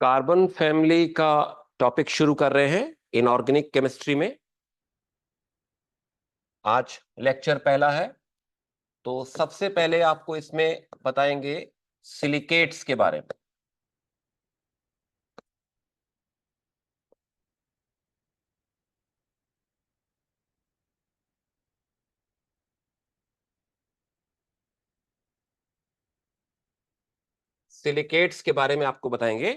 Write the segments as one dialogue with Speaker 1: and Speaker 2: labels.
Speaker 1: Carbon family का topic शुरू कर रहे हैं इनऑर्गेनिक केमिस्ट्री में। आज लेक्चर पहला है, तो सबसे पहले आपको इसमें बताएंगे सिलिकेट्स के बारे में। सिलिकेट्स के बारे में आपको बताएंगे।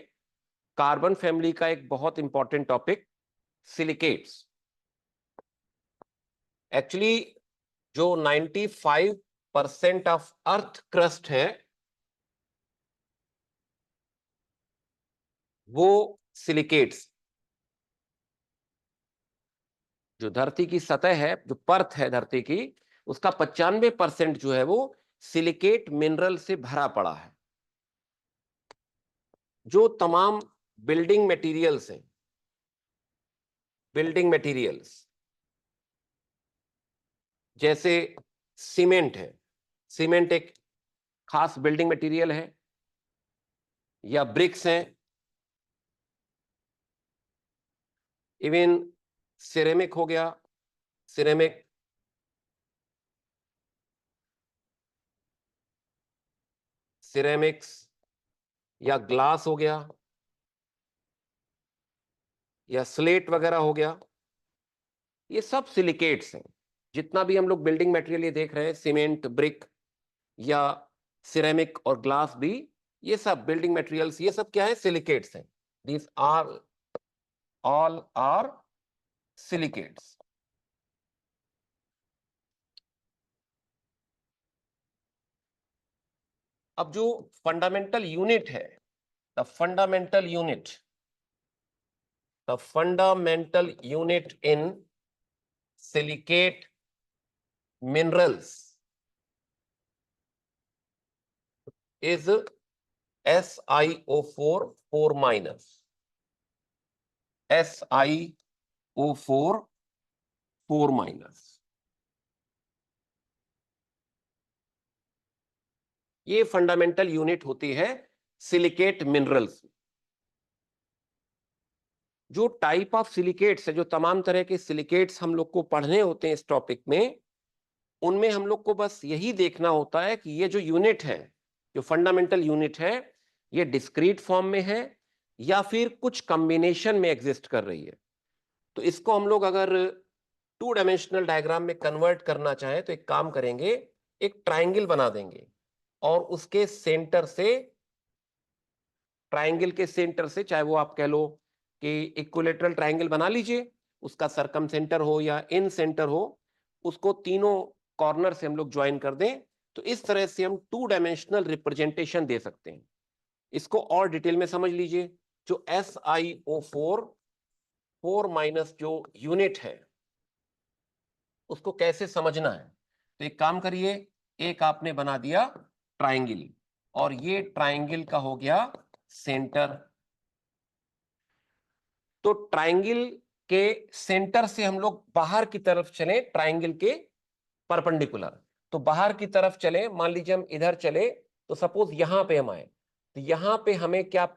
Speaker 1: कार्बन फैमिली का एक बहुत इंपॉर्टेंट टॉपिक सिलिकेट्स। एक्चुअली जो 95% ऑफ अर्थ क्रस्ट है वो सिलिकेट्स। जो धरती की सतह है, जो परत है धरती की, उसका 95% जो है वो सिलिकेट मिनरल से भरा पड़ा है। जो तमाम बिल्डिंग मटेरियल्स हैं, बिल्डिंग मटेरियल्स जैसे सीमेंट है, सीमेंट एक खास बिल्डिंग मटेरियल है, या ब्रिक्स हैं, इवन सिरेमिक हो गया, सिरेमिक, सिरेमिक्स या ग्लास हो गया, या स्लेट वगैरह हो गया, ये सब सिलिकेट्स हैं। जितना भी हम लोग बिल्डिंग मटेरियल ये देख रहे हैं, सीमेंट, ब्रिक या सिरेमिक और ग्लास भी, ये सब बिल्डिंग मटेरियल्स, ये सब क्या है? सिलिकेट्स हैं। These are all are silicates. अब जो फंडामेंटल यूनिट है, the fundamental unit, the fundamental unit in silicate minerals is SiO4 4 minus, SiO4 4 minus। ये फंडामेंटल यूनिट होती है सिलिकेट मिनरल्स। जो टाइप ऑफ सिलिकेट्स है, जो तमाम तरह के सिलिकेट्स हम लोग को पढ़ने होते हैं इस टॉपिक में, उनमें हम लोग को बस यही देखना होता है कि ये जो यूनिट है, जो फंडामेंटल यूनिट है, ये डिस्क्रीट फॉर्म में है या फिर कुछ कॉम्बिनेशन में एग्जिस्ट कर रही है। तो इसको हम लोग अगर 2 डायमेंशनल डायग्राम में कन्वर्ट करना चाहे तो एक काम करेंगे, एक ट्राइंगल बना देंगे और उसके सेंटर से, ट्राइंगल के सेंटर से, चाहे वो आप कह लो कि इक्विलेटरल ट्राइंगल बना लीजिए, उसका सरकम सेंटर हो या इन सेंटर हो, उसको तीनों कॉर्नर से हम लोग ज्वाइन कर दें, तो इस तरह से हम 2 डायमेंशनल रिप्रेजेंटेशन दे सकते हैं। इसको और डिटेल में समझ लीजिए। जो SiO4 4 माइनस जो यूनिट है, उसको कैसे समझना है, तो एक काम करिए, एक आपने बना दिया ट्राइंगल, और ये ट्राइंगल का हो गया सेंटर। तो ट्राइंगल के सेंटर से हम लोग बाहर की तरफ चले, ट्राइंगल के परपेंडिकुलर। तो बाहर की तरफ चले, मान लीजिए हम इधर चले, तो सपोज यहां पे हम आए, तो यहां पे हमें क्या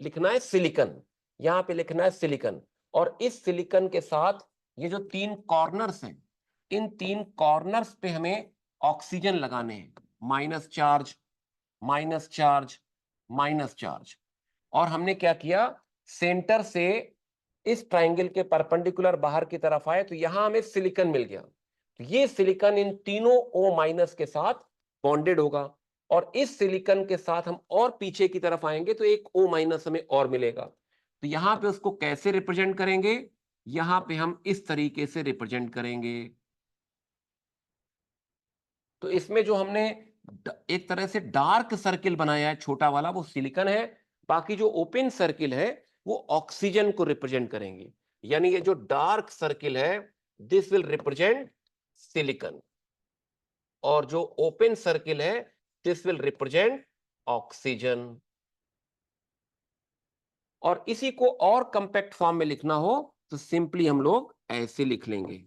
Speaker 1: लिखना है? सिलिकन। यहां पे लिखना है सिलिकन, और इस सिलिकन के साथ ये जो 3 कॉर्नर्स हैं, इन 3 कॉर्नर्स पे हमें ऑक्सीजन लगाने हैं। Minus charge, minus charge, minus charge. और हमने क्या किया? सेंटर से इस ट्राइंगल के परपेंडिकुलर बाहर की तरफ आए, तो यहां हमें सिलिकन मिल गया। तो ये सिलिकन इन तीनों O माइनस के साथ बॉन्डेड होगा, और इस सिलिकन के साथ हम और पीछे की तरफ आएंगे तो एक O माइनस हमें और मिलेगा। तो यहां पे उसको कैसे रिप्रेजेंट करेंगे? यहां पे हम इस तरीके से रिप्रेजेंट करेंगे। तो इसमें जो हमने एक तरह से डार्क सर्किल बनाया है, छोटा वाला, वो सिलिकन है। बाकी जो ओपन सर्किल है वो ऑक्सीजन को रिप्रेजेंट करेंगे। यानी ये जो डार्क सर्किल है, दिस विल रिप्रेजेंट सिलिकन, और जो ओपन सर्किल है, दिस विल रिप्रेजेंट ऑक्सीजन। और इसी को और कंपैक्ट फॉर्म में लिखना हो तो सिंपली हम लोग ऐसे लिख लेंगे।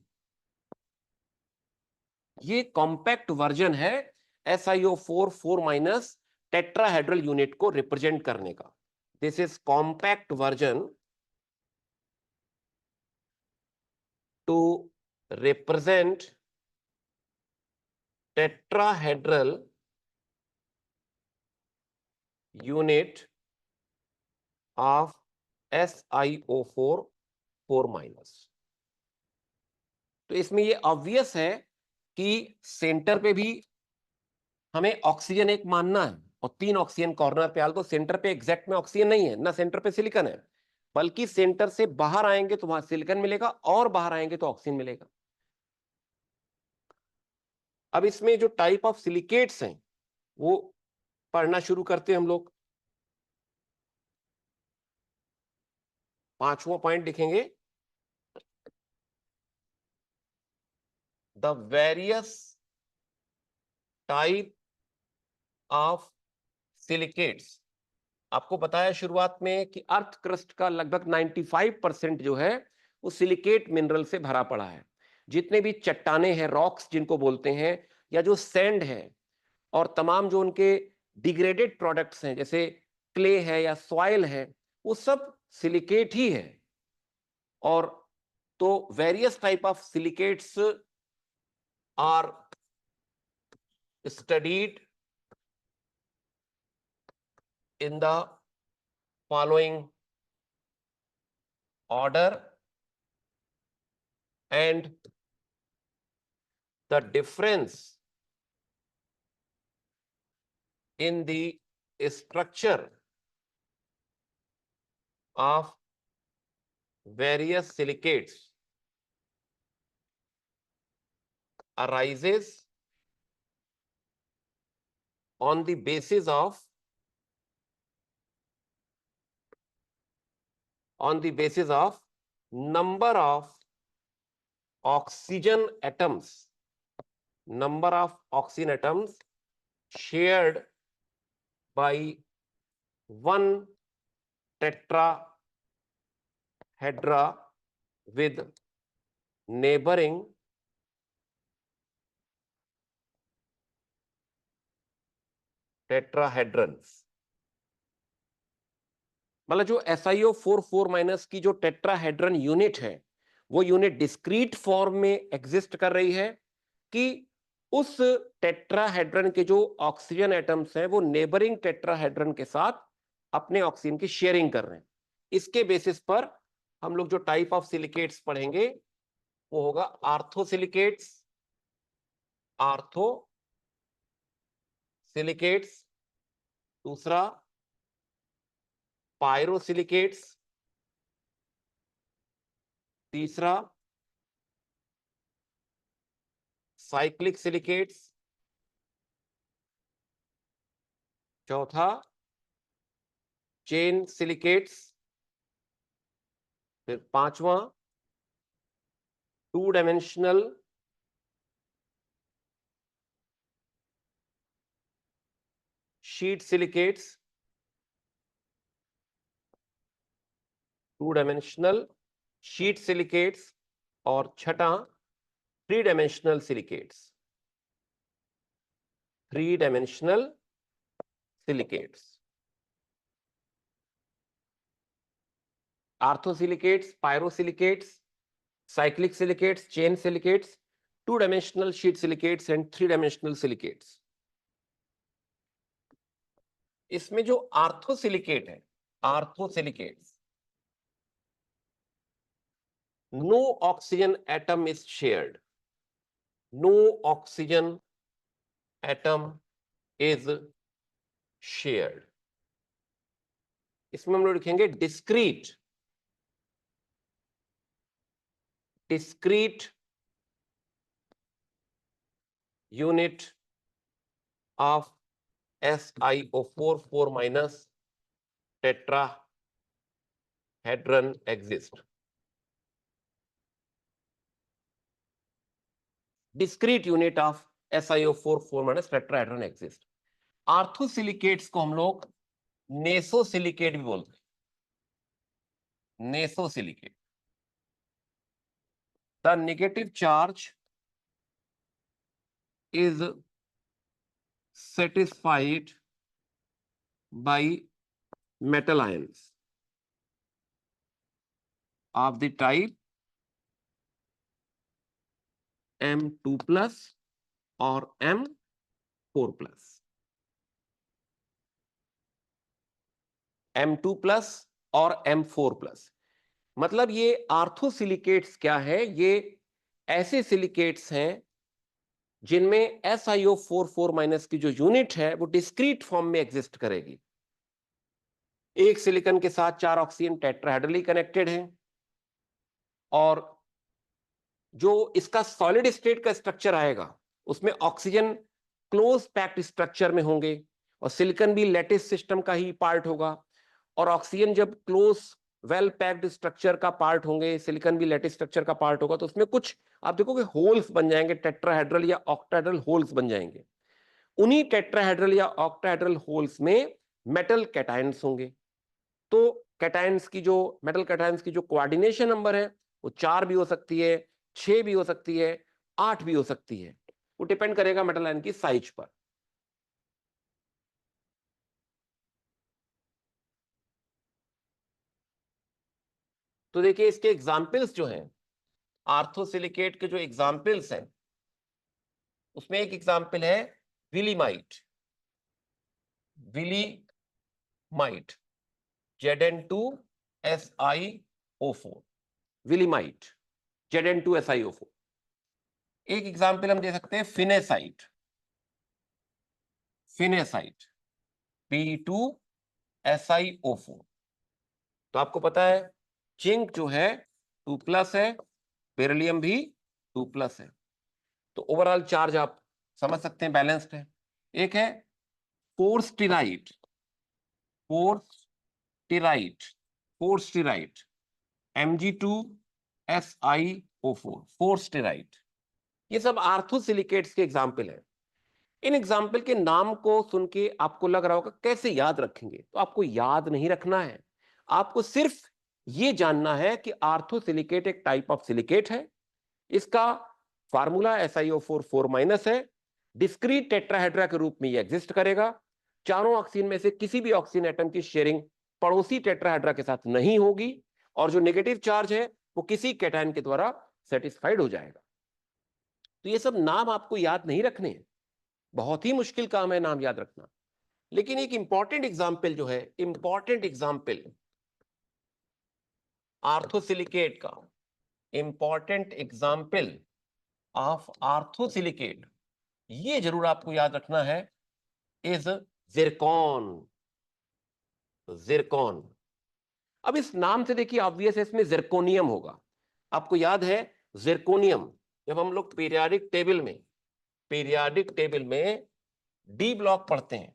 Speaker 1: ये कॉम्पैक्ट वर्जन है SiO4 4 माइनस टेट्राहेड्रल यूनिट को रिप्रेजेंट करने का। this is compact version to represent tetrahedral unit of SiO4 4-। तो इसमें ये ऑब्वियस है कि सेंटर पे भी हमें ऑक्सीजन एक मानना है और 3 ऑक्सीजन कॉर्नर पे, तो सेंटर पे एग्जैक्ट में ऑक्सीजन नहीं है ना, सेंटर पे सिलिकॉन है, बल्कि सेंटर से बाहर आएंगे तो वहां सिलिकॉन मिलेगा और बाहर आएंगे तो ऑक्सीजन मिलेगा। अब इसमें जो टाइप ऑफ सिलिकेट्स हैं वो पढ़ना शुरू करते हैं हम लोग। 5वां पॉइंट लिखेंगे, the various type of silicates. आपको बताया शुरुआत में कि अर्थ क्रस्ट का लगभग 95% जो है वो सिलिकेट मिनरल से भरा पड़ा है। जितने भी चट्टाने हैं, रॉक्स जिनको बोलते हैं, या जो सैंड है, और तमाम जो उनके डिग्रेडेड प्रोडक्ट्स हैं जैसे क्ले है या सॉइल है, वो सब सिलिकेट ही है। और तो various type of silicates are studied in the following order, and the difference in the structure of various silicates arises on the basis of number of oxygen atoms, shared by one tetrahedra with neighboring tetrahedrons। मतलब जो SiO4 4- की जो tetrahedron unit है वो unit discrete form में exist कर रही है कि उस टेट्राहेड्रन के जो ऑक्सीजन एटम्स हैं वो नेबरिंग टेट्राहेड्रन के साथ अपने ऑक्सीजन की शेयरिंग कर रहे हैं। इसके बेसिस पर हम लोग जो टाइप ऑफ सिलिकेट्स पढ़ेंगे वो होगा आर्थोसिलिकेट्स, दूसरा पायरोसिलिकेट्स, तीसरा साइक्लिक सिलिकेट्स, चौथा चेन सिलिकेट्स, फिर पांचवा two dimensional sheet silicates, two dimensional sheet silicates, और छठा three dimensional silicates, three dimensional silicates. Orthosilicates, pyrosilicates, cyclic silicates, chain silicates, two dimensional sheet silicates and three dimensional silicates. इसमें जो आर्थोसिलिकेट है, आर्थोसिलिकेट्स, no oxygen atom is shared, no oxygen atom is shared। इसमें हम लोग लिखेंगे discrete unit of SiO4 4- tetrahedron exist। discrete unit of SiO4 4- tetrahedron exist। आर्थोसिलिकेट्स को हम लोग नेसोसिलिकेट भी बोलते हैं, nesosilicate. The negative charge is satisfied by metal ions of the type M2 plus और M4 plus. M2 प्लस और M4 प्लस, मतलब ये आर्थोसिलिकेट्स क्या है? ये ऐसे सिलिकेट्स हैं जिनमें SiO4 माइनस की जो यूनिट है वो डिस्क्रीट फॉर्म में एग्जिस्ट करेगी। एक सिलिकॉन के साथ 4 ऑक्सीजन टेट्राहेड्रली कनेक्टेड हैं, और जो इसका सॉलिड स्टेट का स्ट्रक्चर आएगा उसमें ऑक्सीजन क्लोज पैक्ड स्ट्रक्चर में होंगे, और सिलिकॉन भी लैटिस सिस्टम का ही पार्ट होगा, और ऑक्सीजन जब क्लोज वेल पैक्ड स्ट्रक्चर का पार्ट होंगे, सिलिकॉन भी लैटिस स्ट्रक्चर का पार्ट होगा, तो उसमें कुछ आप देखोगे होल्स बन जाएंगे, टेट्राहेड्रल या ऑक्टाहेड्रल होल्स बन जाएंगे। उन्हीं टेट्राहेड्रल या ऑक्टाहेड्रल होल्स में मेटल कैटायंस होंगे। तो कैटायंस की जो मेटल कैटायंस की जो कोऑर्डिनेशन नंबर है वो 4 भी हो सकती है, 6 भी हो सकती है, 8 भी हो सकती है, वो डिपेंड करेगा मेटल आयन की साइज पर। तो देखिए इसके एग्जाम्पल्स जो हैं, आर्थोसिलिकेट के जो एग्जाम्पल्स हैं, उसमें एक एग्जाम्पल है विलीमाइट। विलीमाइट Zn2SiO4, विलीमाइट Zn2SiO4। एक एग्जाम्पल हम दे सकते हैं फिनेसाइट, फिनेसाइट P2SiO4। तो आपको पता है जिंक जो है 2 प्लस है, बेरिलियम भी 2 प्लस है, तो ओवरऑल चार्ज आप समझ सकते हैं बैलेंस्ड है। एक है फोर्स्टिराइट, फोर्स्टिराइट, फोर्स्टिराइट Mg2SiO4, फोर्स्टिराइट। ये सब आर्थोसिलिकेट्स के एग्जाम्पल है। इन एग्जाम्पल के नाम को सुन के आपको लग रहा होगा कैसे याद रखेंगे, तो आपको याद नहीं रखना है, आपको सिर्फ ये जानना है कि आर्थोसिलिकेट एक टाइप ऑफ सिलिकेट है, इसका फार्मूला SiO4 4- है, डिस्क्रीट टेट्राहेड्रा के रूप में ये एग्जिस्ट करेगा, चारों ऑक्सीजन में से किसी भी ऑक्सीजन एटम की शेयरिंग पड़ोसी टेट्राहेड्रा के साथ नहीं होगी, और जो नेगेटिव चार्ज है वो किसी कैटायन के द्वारा सेटिस्फाइड हो जाएगा। तो ये सब नाम आपको याद नहीं रखने हैं, बहुत ही मुश्किल काम है नाम याद रखना। लेकिन एक इंपॉर्टेंट एग्जाम्पल जो है, इंपॉर्टेंट एग्जाम्पल आर्थोसिलिकेट का, इंपॉर्टेंट एग्जाम्पल ऑफ आर्थोसिलिकेट, ये जरूर आपको याद रखना है, इज जिरकॉन। जिरकॉन, अब इस नाम से देखिए ऑब्वियस है इसमें जिरकोनियम होगा। आपको याद है जिरकोनियम, जब हम लोग पीरियाडिक टेबल में, पीरियाडिक टेबल में डी ब्लॉक पढ़ते हैं,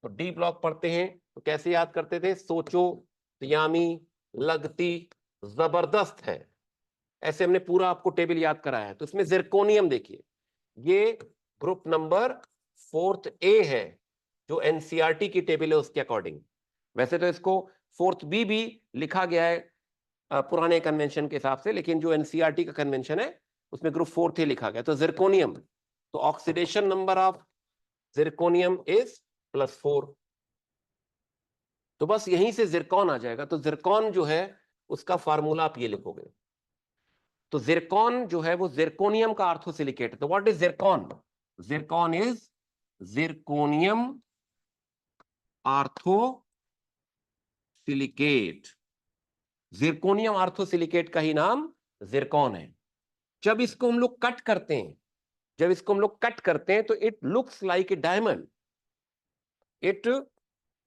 Speaker 1: तो डी ब्लॉक पढ़ते हैं तो कैसे याद करते थे? सोचो, यामी, लगती, जबरदस्त है, ऐसे हमने पूरा आपको टेबल याद कराया है। तो इसमें जिरकोनियम देखिए, ये ग्रुप नंबर 4th A है जो एनसीईआरटी की टेबल है उसके अकॉर्डिंग। वैसे तो इसको 4th B भी लिखा गया है पुराने कन्वेंशन के हिसाब से, लेकिन जो एनसीईआरटी का कन्वेंशन है उसमें ग्रुप 4th A लिखा गया। तो जिरकोनियम, तो oxidation number of zirconium is +4। तो बस यहीं से जिरकॉन आ जाएगा। तो जिरकॉन जो है उसका फार्मूला आप ये लिखोगे। तो जिरकॉन जो है वो जिरकोनियम का आर्थोसिलिकेट है। तो what is zircon? Zircon is zirconium orthosilicate. Zirconium orthosilicate का ही नाम जिरकॉन है। जब इसको हम लोग कट करते हैं, जब इसको हम लोग कट करते हैं तो it looks like a diamond, it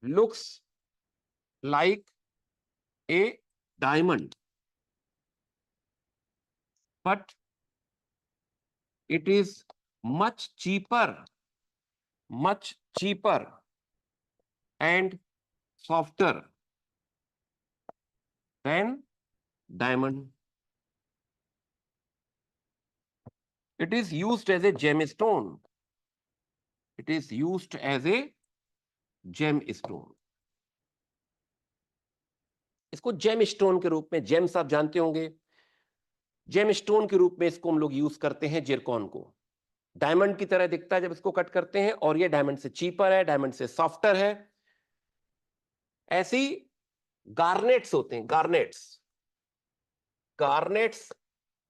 Speaker 1: looks like a diamond, but it is much cheaper and softer than diamond. It is used as a gemstone. It is used as a gemstone. इसको gemstone के रूप में, James आप जानते होंगे, gemstone के रूप में इसको हम लोग यूज करते हैं जिरकॉन को। डायमंड की तरह दिखता है जब इसको कट करते हैं, और ये डायमंड से चीपर है, डायमंड से सॉफ्टर है। ऐसी गार्नेट्स होते हैं, garnets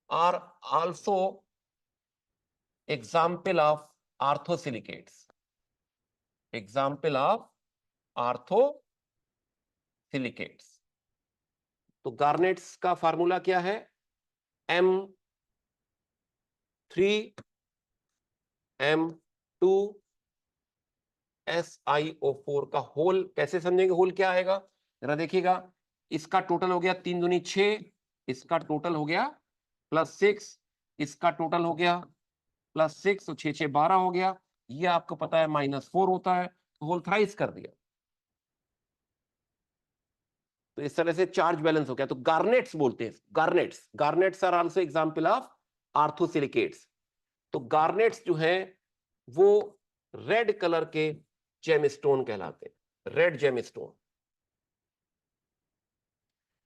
Speaker 1: are also example of orthosilicates, example of orthosilicates. तो गार्नेट्स का फार्मूला क्या है? M3M2SiO4 का होल। कैसे समझेंगे होल क्या आएगा? जरा देखिएगा, इसका टोटल हो गया 3 दूनी 6, इसका टोटल हो गया +6, इसका टोटल हो गया +6, तो 6 6 12 हो गया। ये आपको पता है -4 होता है, तो होल थ्राइस कर दिया। तो इस तरह से चार्ज बैलेंस हो गया। तो गार्नेट्स बोलते हैं, garnets are also example of orthosilicates. तो गार्नेट्स जो है वो रेड कलर के जेमस्टोन कहलाते हैं, रेड जेमस्टोन।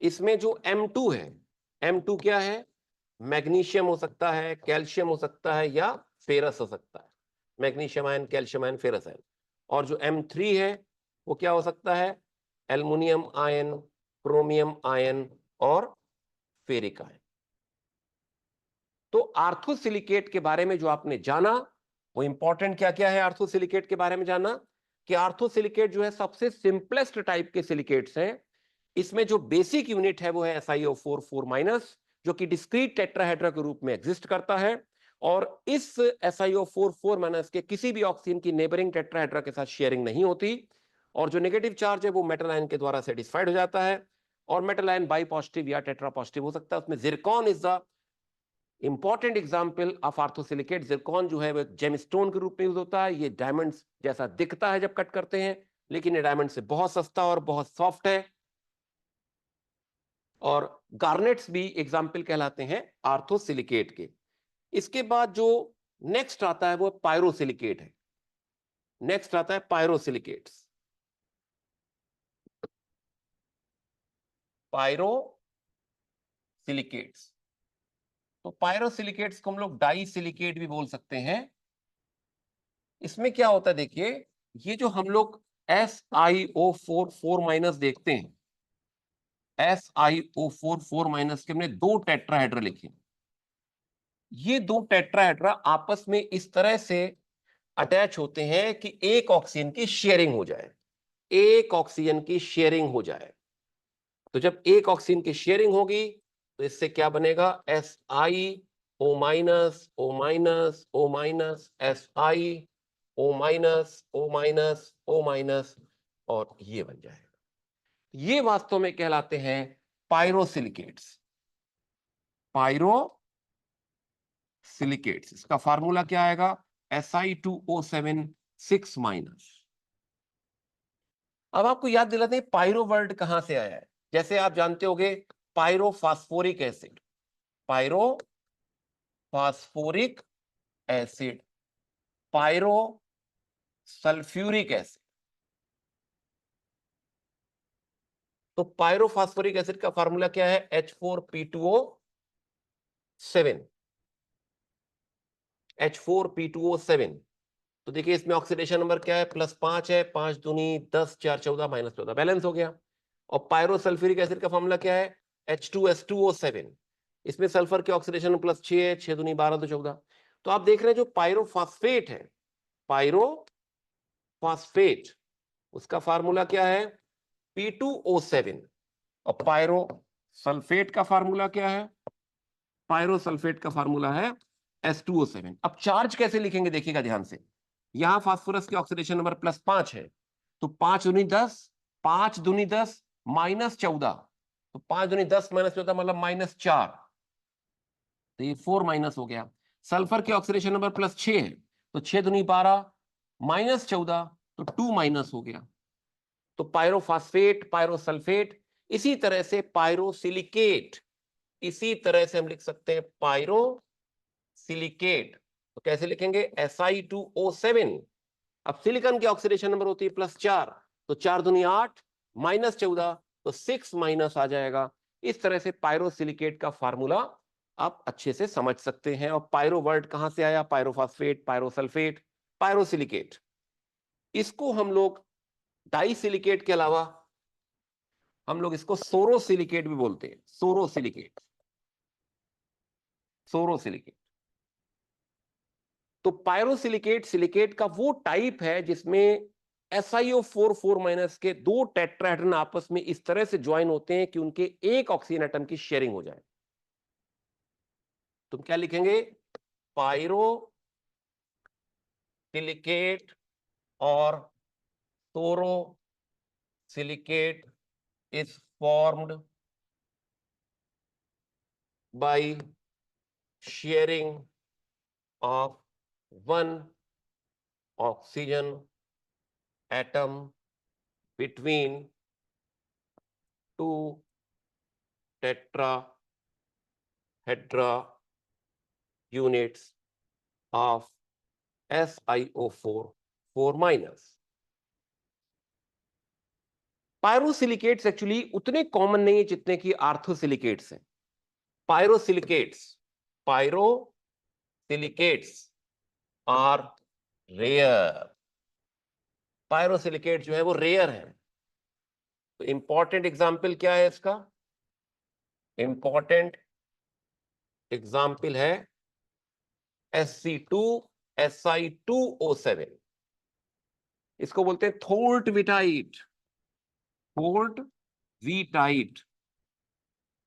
Speaker 1: इसमें जो M2 है, M2 क्या है? मैग्नीशियम हो सकता है, कैल्शियम हो सकता है, या फेरस हो सकता है। Magnesium ion, calcium ion, ferrous ion. और जो M3 है वो क्या हो सकता है? एल्युमिनियम आयन, क्रोमियम आयन और फेरिक आयन। तो आर्थोसिलिकेट के बारे में जो आपने जाना वो इंपॉर्टेंट क्या क्या है आर्थोसिलिकेट के बारे में जाना? कि आर्थोसिलिकेट जो है सबसे सिंपलेस्ट टाइप के सिलिकेट्स हैं। इसमें जो बेसिक यूनिट है वो है SiO4 4-, जो कि डिस्क्रीट टेट्राहेड्रा के रूप में एग्जिस्ट करता है। और इस SiO4 4- के किसी भी ऑक्सीजन की नेबरिंग टेट्राहेड्रा के साथ शेयरिंग नहीं होती, और जो नेगेटिव चार्ज है वो मेटल आयन के द्वारा सेटिस्फाइड हो जाता है। और मेटल आयन बाई पॉजिटिव या टेट्रा पॉजिटिव हो सकता है। उसमें zircon is the important example of orthosilicate. Zircon जो है वो जेमस्टोन के रूप में यूज होता है। ये डायमंड्स जैसा दिखता है जब कट करते हैं, लेकिन ये डायमंड से बहुत सस्ता और बहुत सॉफ्ट है। और गार्नेट्स भी एग्जाम्पल कहलाते हैं आर्थोसिलिकेट के। इसके बाद जो नेक्स्ट आता है वो पायरोसिलिकेट है। नेक्स्ट आता है पायरोसिलिकेट्स। पायरोसिलिकेट्स, तो पायरोसिलिकेट्स को हम लोग डाई सिलिकेट भी बोल सकते हैं। इसमें क्या होता है देखिए, ये जो हम लोग SiO4 4- देखते हैं, SiO4 4- के हमने 2 टेट्राहेड्रा लिखे। ये 2 टेट्राहेड्रा आपस में इस तरह से अटैच होते हैं कि एक ऑक्सीजन की शेयरिंग हो जाए, एक ऑक्सीजन की शेयरिंग हो जाए। तो जब एक ऑक्सीजन की शेयरिंग होगी तो इससे क्या बनेगा? SiO-O-O-, SiO-O-O-, और ये बन जाएगा। ये वास्तव में कहलाते हैं पायरोसिलिकेट्स। पायरोसिलिकेट्स, इसका फार्मूला क्या आएगा? Si2O7 6-। अब आपको याद दिलाते हैं पायरो वर्ड कहां से आया है। जैसे आप जानते होंगे pyrophosphoric acid, pyrophosphoric acid, pyro sulphuric acid. तो पायरोफॉस्फोरिक एसिड का फार्मूला क्या है? H4P2O7, H4P2O7। तो देखिए इसमें ऑक्सीडेशन नंबर क्या है? +5 है, 5 दूनी 10, 4 14, -14, बैलेंस हो गया। और पायरोसल्फ्यूरिक एसिड का फॉर्मूला क्या है? H2S2O7। इसमें सल्फर के ऑक्सीडेशन +6 है, 6 दूनी 12, 2 14। तो आप देख रहे हैं जो पायरोफॉस्फेट है, पायरोफॉस्फेट, उसका फार्मूला क्या है? P2O7। और पायरोसल्फेट का फार्मूला क्या है? पायरोसल्फेट का फार्मूला है S2O7। अब चार्ज कैसे लिखेंगे देखिएगा ध्यान से। यहां फास्फोरस के ऑक्सीडेशन नंबर +5 है, तो 5 दूनी 10, 5 दूनी 10 -14, तो 5 दूनी 10 -14 मतलब -4, तो ये 4- हो गया। सल्फर के ऑक्सीडेशन नंबर +6 है, तो 6 दूनी 12 -14, तो 2- हो गया। तो पायरोफॉस्फेट, पायरोसल्फेट, इसी तरह से पायरोसिलिकेट, इसी तरह से हम लिख सकते हैं पायरोसिलिकेट। तो कैसे लिखेंगे? Si2O7। अब सिलिकॉन की ऑक्सीडेशन नंबर होती है +4, तो 4 दूनी 8 -14, तो 6- आ जाएगा। इस तरह से पायरोसिलिकेट का फार्मूला आप अच्छे से समझ सकते हैं। और पायरो वर्ड कहां से आया? Pyrophosphate, pyrosulphate, pyrosilicate. इसको हम लोग डाई सिलिकेट के अलावा हम लोग इसको सोरोसिलिकेट भी बोलते हैं, सोरोसिलिकेट, सोरोसिलिकेट। तो पायरोसिलिकेट सिलिकेट का वो टाइप है जिसमें SiO4 4- के दो टेट्राहेड्रन आपस में इस तरह से ज्वाइन होते हैं कि उनके एक ऑक्सीजन एटम की शेयरिंग हो जाए। तुम क्या लिखेंगे? पायरो सिलिकेट और sorosilicate is formed by sharing of one oxygen atom between two tetrahedra units of SiO4 4-। Pyrosilicates actually उतने कॉमन नहीं है जितने कि आर्थोसिलिकेट्स हैं। पायरोसिलिकेट्स आर रेयर। पायरोसिलिकेट जो है वो रेयर है। तो इंपॉर्टेंट एग्जाम्पल क्या है इसका? इंपॉर्टेंट एग्जाम्पल है Sc2Si2O7। इसको बोलते हैं थोर्टविटाइट, थोर्टविटाइट,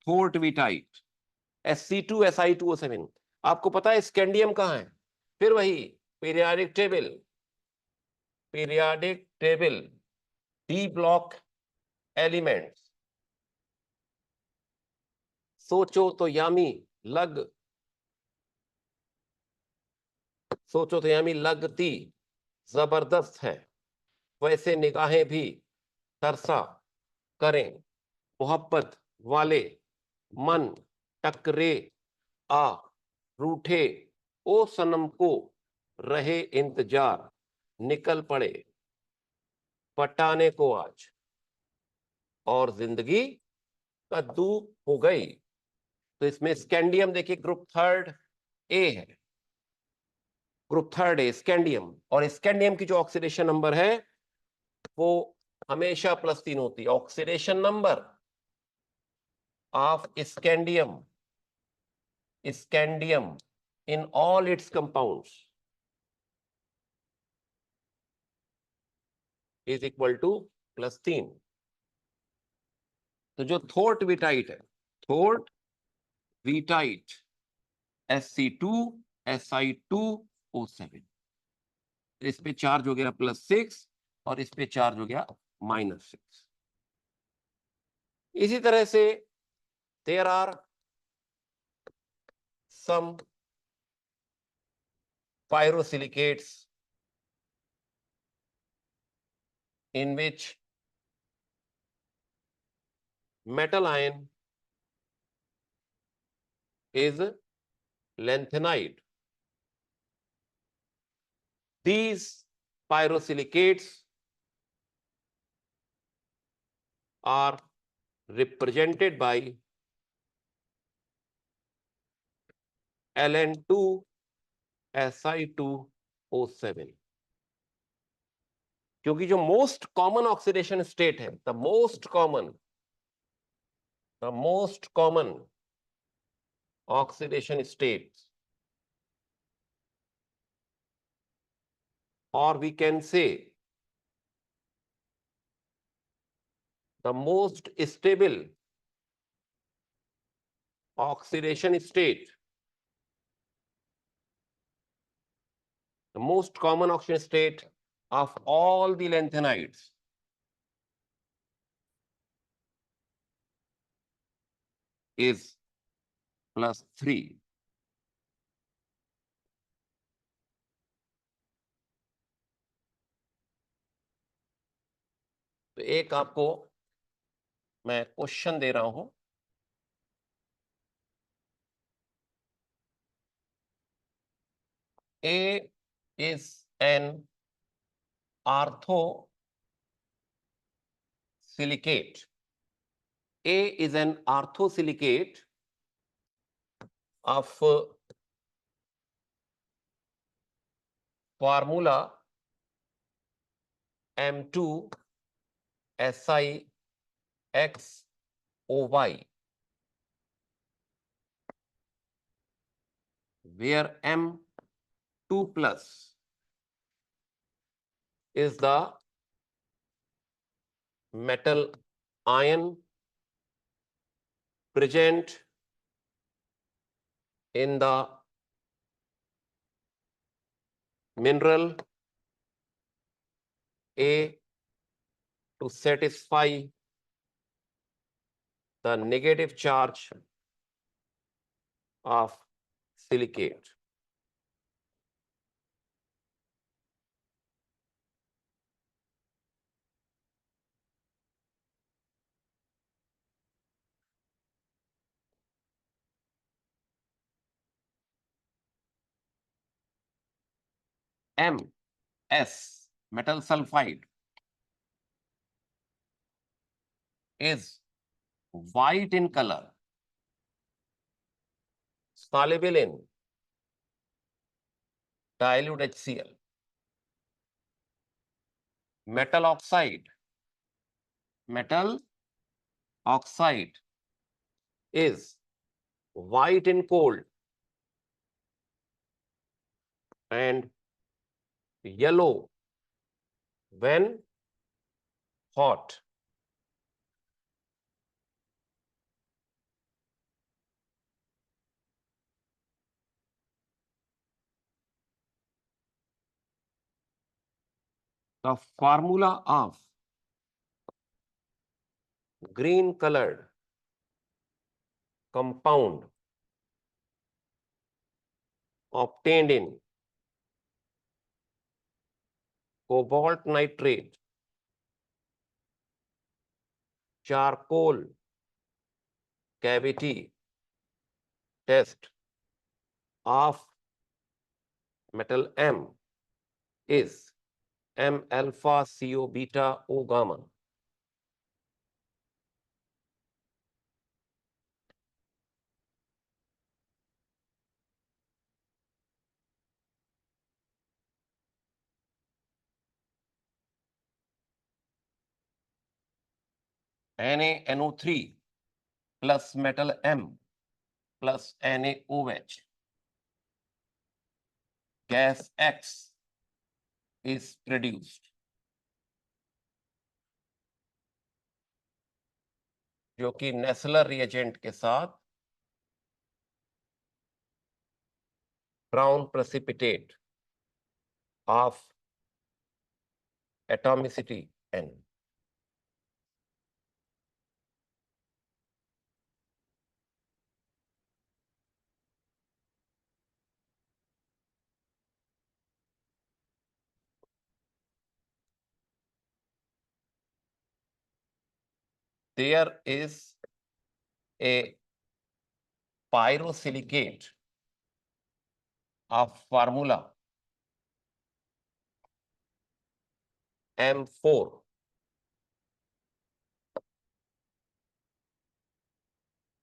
Speaker 1: थोर्टविटाइट, Sc2Si2O7। आपको पता है स्कैंडियम कहां है? फिर वही periodic table, periodic table, D block elements. सोचो तो यामी लग, सोचो तो यामी लगती जबरदस्त है, वैसे निगाहें भी तरसा करें, मोहब्बत वाले मन टकरे आ रूठे, ओ सनम को रहे इंतजार, निकल पड़े पटाने को आज, और जिंदगी कद्दू हो गई। तो इसमें स्कैंडियम देखिए ग्रुप थर्ड ए है, ग्रुप थर्ड ए स्कैंडियम। और स्कैंडियम की जो ऑक्सीडेशन नंबर है वो हमेशा +3 होती है। Oxidation number of scandium, scandium in all its compounds is equal to +3। तो जो थोर्ट विटाइट है, थोर्ट विटाइट Sc2Si2O7, इस पे चार्ज हो गया +6 और इस पे चार्ज हो गया -6। इसी तरह से there are some pyrosilicates in which metal ion is lanthanide. These pyrosilicates are represented by Ln2Si2O7, क्योंकि जो मोस्ट कॉमन ऑक्सीडेशन स्टेट है, the most common oxidation state, or we can say the most stable oxidation state, the most common oxidation state of all the lanthanides is +3। तो एक आपको मैं question दे रहा हूं, A is an orthosilicate. A is an orthosilicate of formula M2Si2O7 X O Y, where M2 plus is the metal ion present in the mineral A to satisfy the negative charge of silicate. MS, metal sulfide, is white in color, soluble in dilute HCl. Metal oxide is white in cold and yellow when hot. The formula of green colored compound obtained in cobalt nitrate, charcoal cavity test of metal M is M alpha CO beta O gamma. NaNO3 plus metal M plus NaOH. Gas X is produced, जो कि नेसलर reagent के साथ brown precipitate of atomicity N. There is a pyrosilicate of formula M4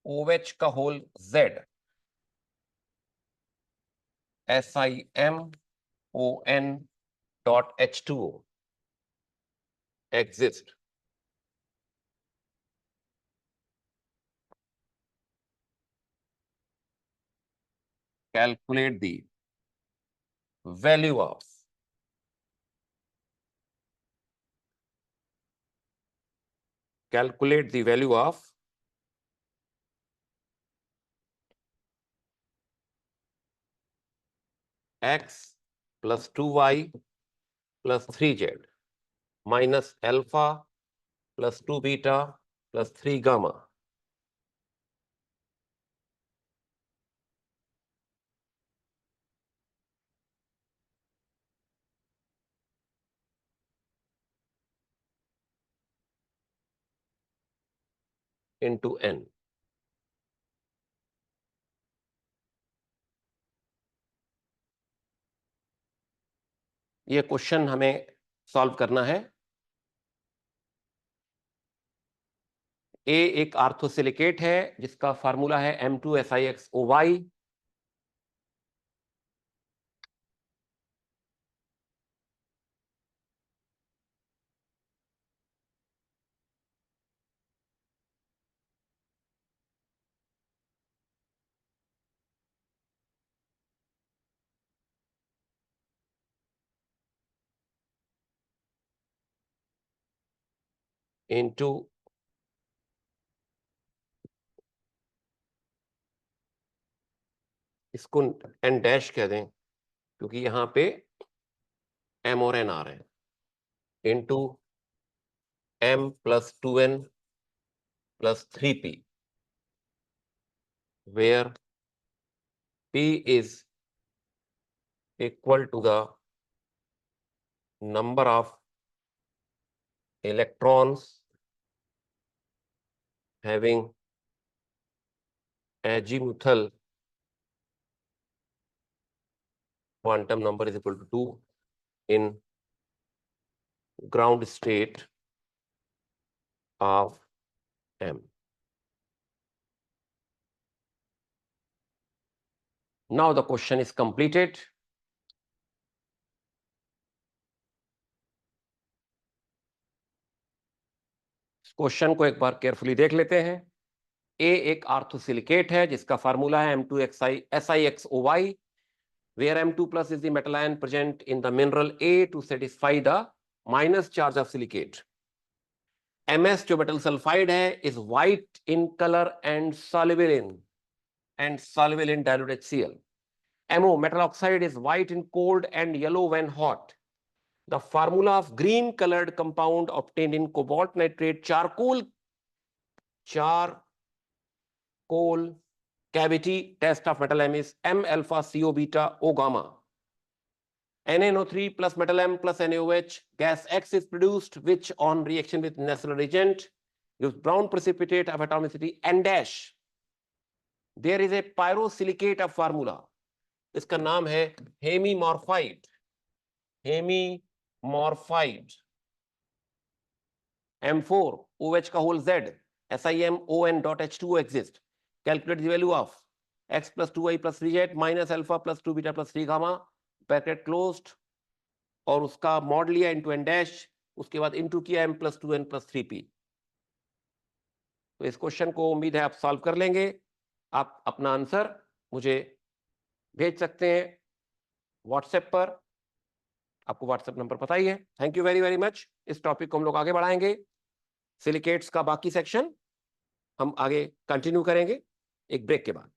Speaker 1: OH का whole Z SiMON.H2O exist. Calculate the value of X plus 2Y plus 3Z minus alpha plus 2 beta plus 3 gamma into N. ये question हमें solve करना है। ए एक आर्थोसिलिकेट है जिसका formula है M2SiXOY। Into इसको एन डैश कह दें क्योंकि यहां पे एम और एन आ रहे हैं, into m plus 2n plus 3p, where p is equal to the number of electrons having azimuthal quantum number is equal to 2 in ground state of M. Now the question is completed. Question को एक बार carefully देख लेते हैं। ए एक आर्थोसिलिकेट है जिसका formula है M2SiXOY, where M2 plus is the metal ion present in the mineral A to satisfy the minus charge of silicate. MS जो metal sulfide है is white in color and soluble in dilute HCl. MO metal oxide is white in cold and yellow when hot. The formula of green colored compound obtained in cobalt nitrate charcoal cavity test of metal M is M alpha CO beta O gamma. NaNO3 plus metal M plus NaOH gas X is produced, which on reaction with natural reagent gives brown precipitate of atomicity N dash. There is a pyrosilicate of formula. इसका नाम है हेमीमॉर्फाइड। M4 OH का whole Z SiMON.H2O exist. Calculate the value of X plus 2y plus 3z minus alpha plus 2 beta plus 3 gamma, bracket closed, और उसका mod लिया into N dash, उसके बाद into किया m plus 2n plus 3p। तो इस question को उम्मीद है आप सॉल्व कर लेंगे। आप अपना आंसर मुझे भेज सकते हैं व्हाट्सएप पर, आपको व्हाट्सएप नंबर पता ही है। Thank you very very much. इस टॉपिक को हम लोग आगे बढ़ाएंगे। सिलिकेट्स का बाकी सेक्शन हम आगे कंटिन्यू करेंगे एक ब्रेक के बाद।